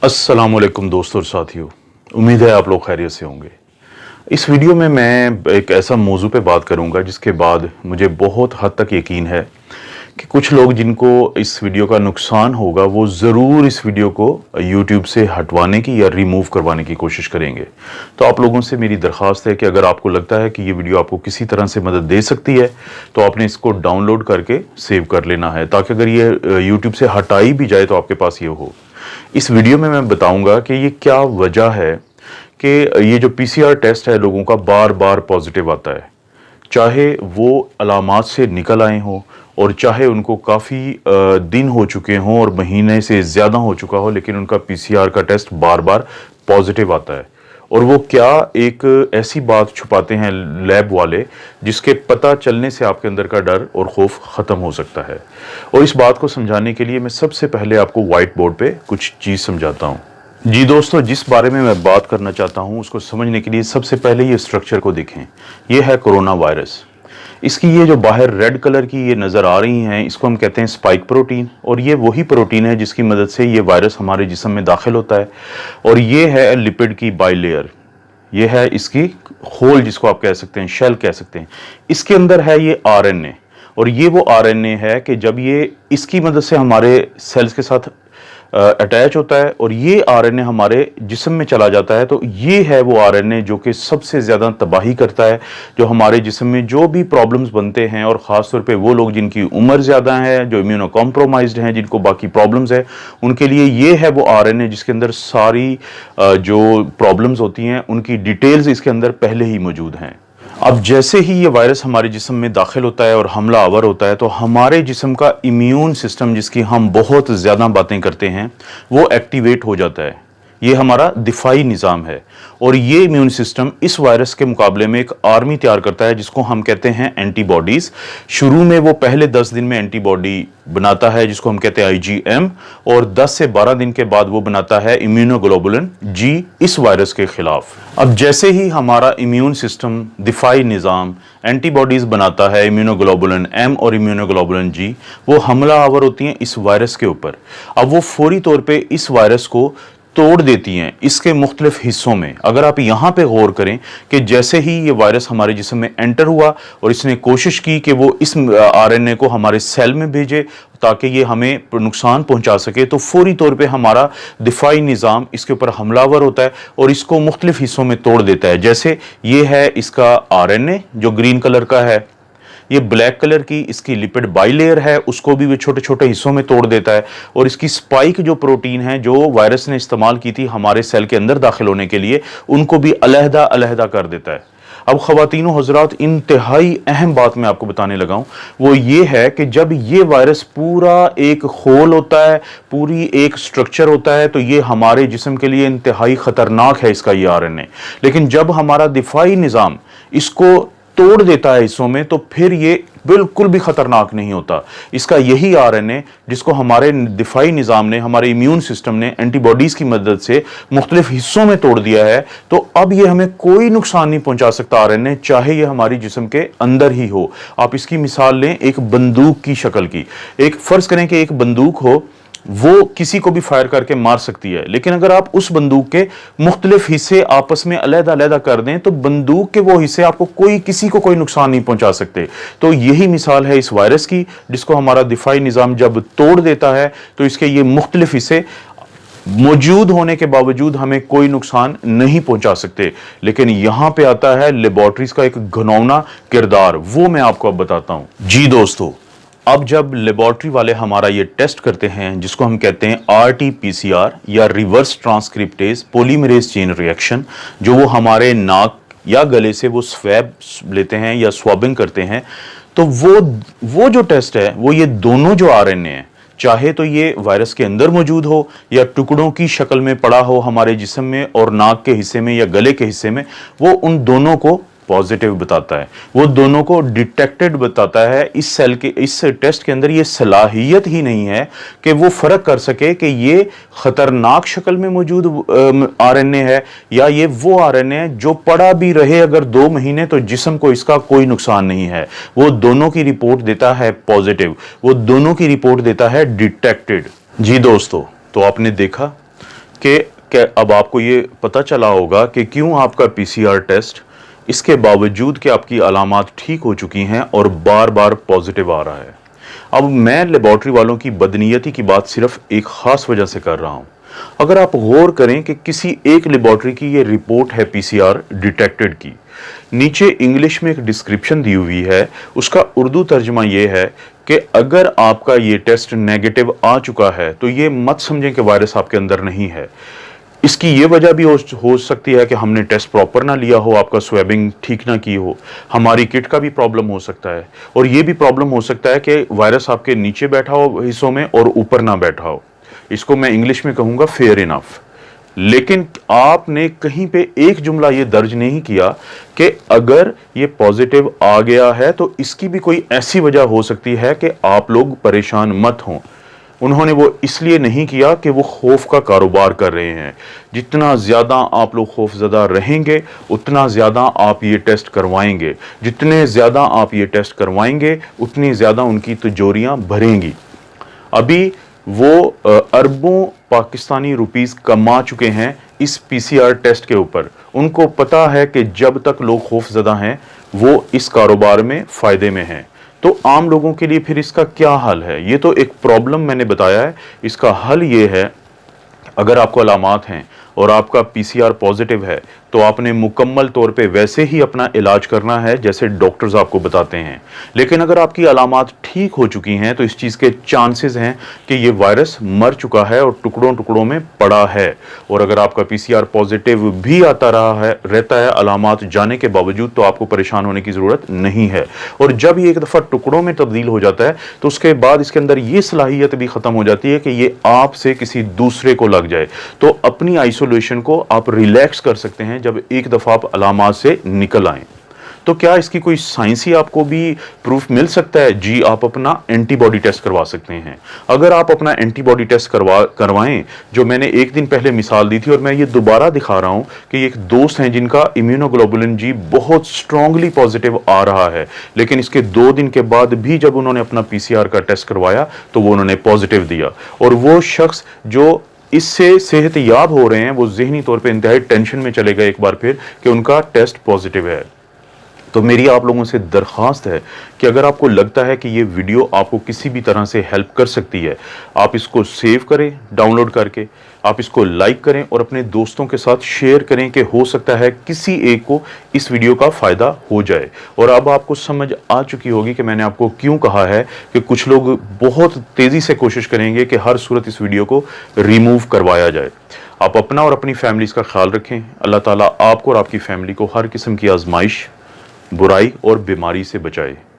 अस्सलामुअलैकुम दोस्तों और साथियों, उम्मीद है आप लोग खैरियत से होंगे। इस वीडियो में मैं एक ऐसा मौजू पे बात करूंगा जिसके बाद मुझे बहुत हद तक यकीन है कि कुछ लोग जिनको इस वीडियो का नुकसान होगा वो ज़रूर इस वीडियो को यूट्यूब से हटवाने की या रिमूव करवाने की कोशिश करेंगे। तो आप लोगों से मेरी दरख्वास्त है कि अगर आपको लगता है कि ये वीडियो आपको किसी तरह से मदद दे सकती है तो आपने इसको डाउनलोड करके सेव कर लेना है, ताकि अगर ये यूट्यूब से हटाई भी जाए तो आपके पास ये हो। इस वीडियो में मैं बताऊंगा कि ये क्या वजह है कि ये जो पीसीआर टेस्ट है लोगों का बार बार पॉजिटिव आता है, चाहे वो अलामात से निकल आए हों और चाहे उनको काफ़ी दिन हो चुके हों और महीने से ज़्यादा हो चुका हो, लेकिन उनका पीसीआर का टेस्ट बार बार पॉजिटिव आता है। और वो क्या एक ऐसी बात छुपाते हैं लैब वाले जिसके पता चलने से आपके अंदर का डर और खौफ ख़त्म हो सकता है। और इस बात को समझाने के लिए मैं सबसे पहले आपको वाइट बोर्ड पे कुछ चीज़ समझाता हूँ। जी दोस्तों, जिस बारे में मैं बात करना चाहता हूँ उसको समझने के लिए सबसे पहले ये स्ट्रक्चर को देखें। ये है कोरोना वायरस। इसकी ये जो बाहर रेड कलर की ये नज़र आ रही हैं, इसको हम कहते हैं स्पाइक प्रोटीन। और ये वही प्रोटीन है जिसकी मदद से ये वायरस हमारे जिस्म में दाखिल होता है। और ये है लिपिड की बाइलेयर, ये है इसकी होल जिसको आप कह सकते हैं, शेल कह सकते हैं। इसके अंदर है ये आरएनए, और ये वो आरएनए है कि जब ये इसकी मदद से हमारे सेल्स के साथ अटैच होता है और ये आरएनए हमारे जिस्म में चला जाता है, तो ये है वो आरएनए जो कि सबसे ज़्यादा तबाही करता है, जो हमारे जिस्म में जो भी प्रॉब्लम्स बनते हैं, और ख़ास तौर पे वो लोग जिनकी उम्र ज़्यादा है, जो इम्यूनो कॉम्प्रोमाइज्ड हैं, जिनको बाकी प्रॉब्लम्स है, उनके लिए ये है वो आरएनए जिसके अंदर सारी जो प्रॉब्लम्स होती हैं उनकी डिटेल्स इसके अंदर पहले ही मौजूद हैं। अब जैसे ही ये वायरस हमारे जिस्म में दाखिल होता है और हमला आवर होता है, तो हमारे जिस्म का इम्यून सिस्टम, जिसकी हम बहुत ज़्यादा बातें करते हैं, वो एक्टिवेट हो जाता है। ये हमारा दिफाई निज़ाम है, और ये इम्यून सिस्टम इस वायरस के मुकाबले में एक आर्मी तैयार करता है जिसको हम कहते हैं एंटीबॉडीज़। शुरू में वो पहले 10 दिन में एंटीबॉडी बनाता है जिसको हम कहते हैं आईजीएम, और 10 से 12 दिन के बाद वो बनाता है इम्यूनोग्लोबुलिन जी इस वायरस के खिलाफ। अब जैसे ही हमारा इम्यून सिस्टम, दिफाई निज़ाम एंटीबॉडीज़ बनाता है, इम्यूनोग्लोबुलिन एम और इम्यूनोग्लोबुलिन जी, वो हमला आवर होती हैं इस वायरस के ऊपर। अब वो फौरी तौर पर इस वायरस को तोड़ देती हैं इसके मुख्तलिफ हिस्सों में। अगर आप यहाँ पे गौर करें कि जैसे ही ये वायरस हमारे जिस्म में एंटर हुआ और इसने कोशिश की कि वो इस आरएनए को हमारे सेल में भेजे ताकि ये हमें नुकसान पहुंचा सके, तो फौरी तौर पे हमारा दिफाई निज़ाम इसके ऊपर हमलावर होता है और इसको मुख्तलिफ हिस्सों में तोड़ देता है। जैसे ये है इसका आरएनए जो ग्रीन कलर का है, ये ब्लैक कलर की इसकी लिपिड बाइलेयर है, उसको भी वो छोटे छोटे हिस्सों में तोड़ देता है, और इसकी स्पाइक जो प्रोटीन है जो वायरस ने इस्तेमाल की थी हमारे सेल के अंदर दाखिल होने के लिए, उनको भी अलहदा अलहदा कर देता है। अब ख़वातीनो हज़रात, इंतहाई अहम बात मैं आपको बताने लगा हूँ, वो ये है कि जब ये वायरस पूरा एक होल होता है, पूरी एक स्ट्रक्चर होता है, तो ये हमारे जिस्म के लिए इंतहाई ख़तरनाक है इसका ये आरएनए। लेकिन जब हमारा दिफाई निज़ाम इसको तोड़ देता है हिस्सों में, तो फिर ये बिल्कुल भी खतरनाक नहीं होता। इसका यही आरएनए जिसको हमारे दिफाई निज़ाम ने, हमारे इम्यून सिस्टम ने एंटीबॉडीज़ की मदद से मुख्तलिफ हिस्सों में तोड़ दिया है, तो अब ये हमें कोई नुकसान नहीं पहुंचा सकता आरएनए, चाहे ये हमारी जिस्म के अंदर ही हो। आप इसकी मिसाल लें एक बंदूक की शक्ल की। एक फ़र्ज़ करें कि एक बंदूक हो, वो किसी को भी फायर करके मार सकती है, लेकिन अगर आप उस बंदूक के मुख्तलिफ हिस्से आपस में अलहदा अलहदा कर दें तो बंदूक के वो हिस्से आपको किसी को कोई नुकसान नहीं पहुंचा सकते। तो यही मिसाल है इस वायरस की, जिसको हमारा दिफाई निज़ाम जब तोड़ देता है तो इसके ये मुख्तलिफ हिस्से मौजूद होने के बावजूद हमें कोई नुकसान नहीं पहुंचा सकते। लेकिन यहां पे आता है लेबोरेटरीज का एक घिनौना किरदार, वो मैं आपको अब बताता हूं। जी दोस्तों, अब जब लेबोरेटरी वाले हमारा ये टेस्ट करते हैं जिसको हम कहते हैं आरटी-पीसीआर या reverse transcriptase polymerase chain reaction, जो वो हमारे नाक या गले से वो स्वैब लेते हैं या स्वाबिंग करते हैं, तो वो जो टेस्ट है वो ये दोनों जो आरएनए हैं, चाहे तो ये वायरस के अंदर मौजूद हो या टुकड़ों की शक्ल में पड़ा हो हमारे जिस्म में और नाक के हिस्से में या गले के हिस्से में, वो उन दोनों को पॉजिटिव बताता है, वो दोनों को डिटेक्टेड बताता है। इस सेल के इस टेस्ट के अंदर ये सलाहियत ही नहीं है कि वो फर्क कर सके कि ये खतरनाक शक्ल में मौजूद आरएनए है या ये वो आरएनए है जो पड़ा भी रहे अगर 2 महीने तो जिस्म को इसका कोई नुकसान नहीं है। वो दोनों की रिपोर्ट देता है पॉजिटिव, वो दोनों की रिपोर्ट देता है डिटेक्टेड। जी दोस्तों, तो आपने देखा कि अब आपको ये पता चला होगा कि क्यों आपका पीसीआर टेस्ट इसके बावजूद कि आपकी अलामात ठीक हो चुकी हैं और बार बार पॉजिटिव आ रहा है। अब मैं लेबॉर्ट्री वालों की बदनीयती की बात सिर्फ एक खास वजह से कर रहा हूं। अगर आप गौर करें कि किसी एक लेबॉर्ट्री की ये रिपोर्ट है पीसीआर डिटेक्टेड की, नीचे इंग्लिश में एक डिस्क्रिप्शन दी हुई है, उसका उर्दू तर्जुमा ये है कि अगर आपका ये टेस्ट नेगेटिव आ चुका है तो ये मत समझें कि वायरस आपके अंदर नहीं है। इसकी ये वजह भी हो सकती है कि हमने टेस्ट प्रॉपर ना लिया हो, आपका स्वेबिंग ठीक ना की हो, हमारी किट का भी प्रॉब्लम हो सकता है, और ये भी प्रॉब्लम हो सकता है कि वायरस आपके नीचे बैठा हो हिस्सों में और ऊपर ना बैठा हो। इसको मैं इंग्लिश में कहूंगा फेयर इनफ। लेकिन आपने कहीं पे एक जुमला ये दर्ज नहीं किया कि अगर ये पॉजिटिव आ गया है तो इसकी भी कोई ऐसी वजह हो सकती है कि आप लोग परेशान मत हों। उन्होंने वो इसलिए नहीं किया कि वो खौफ का कारोबार कर रहे हैं। जितना ज़्यादा आप लोग खौफज़दा रहेंगे उतना ज़्यादा आप ये टेस्ट करवाएंगे, जितने ज़्यादा आप ये टेस्ट करवाएंगे उतनी ज़्यादा उनकी तिजोरियां भरेंगी। अभी वो अरबों पाकिस्तानी रुपीस कमा चुके हैं इस पीसीआर टेस्ट के ऊपर। उनको पता है कि जब तक लोग खौफज़दा हैं वो इस कारोबार में फ़ायदे में हैं। तो आम लोगों के लिए फिर इसका क्या हल है? ये तो एक प्रॉब्लम मैंने बताया है, इसका हल ये है, अगर आपको अलामात हैं और आपका पीसीआर पॉजिटिव है तो आपने मुकम्मल तौर पे वैसे ही अपना इलाज करना है जैसे डॉक्टर्स आपको बताते हैं। लेकिन अगर आपकी अलामात ठीक हो चुकी हैं तो इस चीज़ के चांसेस हैं कि ये वायरस मर चुका है और टुकड़ों टुकड़ों में पड़ा है। और अगर आपका पीसीआर पॉजिटिव भी आता रहता है अलामात जाने के बावजूद, तो आपको परेशान होने की ज़रूरत नहीं है। और जब ये एक दफ़ा टुकड़ों में तब्दील हो जाता है तो उसके बाद इसके अंदर ये सलाहियत भी ख़त्म हो जाती है कि ये आपसे किसी दूसरे को लग जाए। तो अपनी आइसोलेशन को आप रिलैक्स कर सकते हैं जब एक दफा आप अलामात से निकल आए। तो क्या इसकी कोई साइंसी आपको भी प्रूफ मिल सकता है? जी, आप अपना एंटीबॉडी टेस्ट करवा सकते हैं। अगर आप अपना एंटीबॉडी टेस्ट करवाएं, जो मैंने एक दिन पहले मिसाल दी थी और मैं ये दोबारा दिखा रहा हूं कि एक दोस्त हैं जिनका इम्यूनोग्लोबुलिन जी बहुत स्ट्रांगली पॉजिटिव आ रहा है, लेकिन इसके 2 दिन के बाद भी जब उन्होंने अपना पीसीआर का टेस्ट करवाया तो वो उन्होंने पॉजिटिव दिया। और वो शख्स जो इससे सेहत याब हो रहे हैं वो ज़हनी तौर पे इंतहाई टेंशन में चले गए एक बार फिर कि उनका टेस्ट पॉजिटिव है। तो मेरी आप लोगों से दरख्वास्त है कि अगर आपको लगता है कि ये वीडियो आपको किसी भी तरह से हेल्प कर सकती है, आप इसको सेव करें डाउनलोड करके, आप इसको लाइक करें और अपने दोस्तों के साथ शेयर करें कि हो सकता है किसी एक को इस वीडियो का फ़ायदा हो जाए। और अब आपको समझ आ चुकी होगी कि मैंने आपको क्यों कहा है कि कुछ लोग बहुत तेज़ी से कोशिश करेंगे कि हर सूरत इस वीडियो को रिमूव करवाया जाए। आप अपना और अपनी फैमिलीज़ का ख्याल रखें। अल्लाह ताला आपको और आपकी फैमिली को हर किस्म की आजमाइश, बुराई और बीमारी से बचाए।